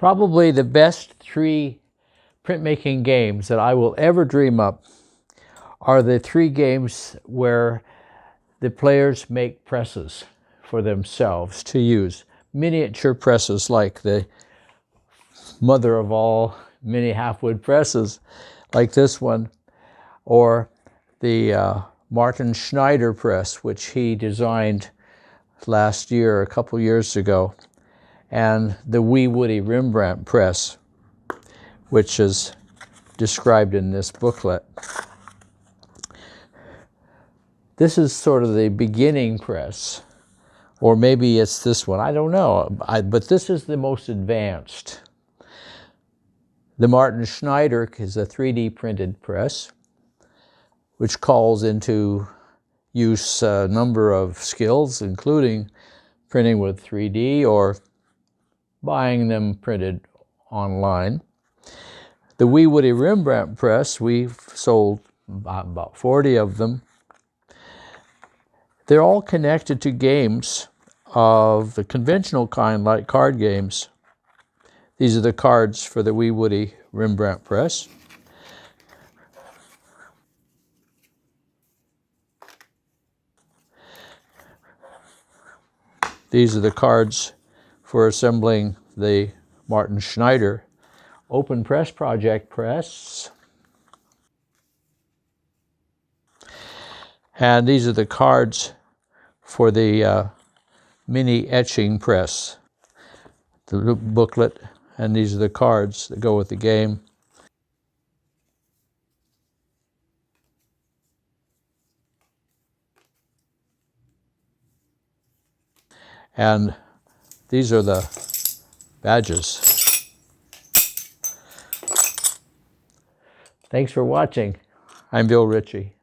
Probably the best 3 printmaking games that I will ever dream up are the 3 games where the players make presses for themselves to use. Miniature presses like the mother of all mini Halfwood presses, like this one, or the Martin Schneider press, which he designed last year, a couple years ago, and the Woodie Rembrandt press, which is described in this booklet. This is sort of the beginning press, or maybe it's this one, I don't know, but this is the most advanced. The Martin Schneider is a 3D printed press, which calls into use a number of skills, including printing with 3D or buying them printed online. The Woodie Rembrandt press, we've sold about 40 of them. They're all connected to games of the conventional kind, like card games. These are the cards for the Woodie Rembrandt press. These are the cards for assembling the Martin Schneider Open Press Project press. And these are the cards for the Mini Etching Press, the booklet, and these are the cards that go with the game. And these are the badges. Thanks for watching. I'm Bill Ritchie.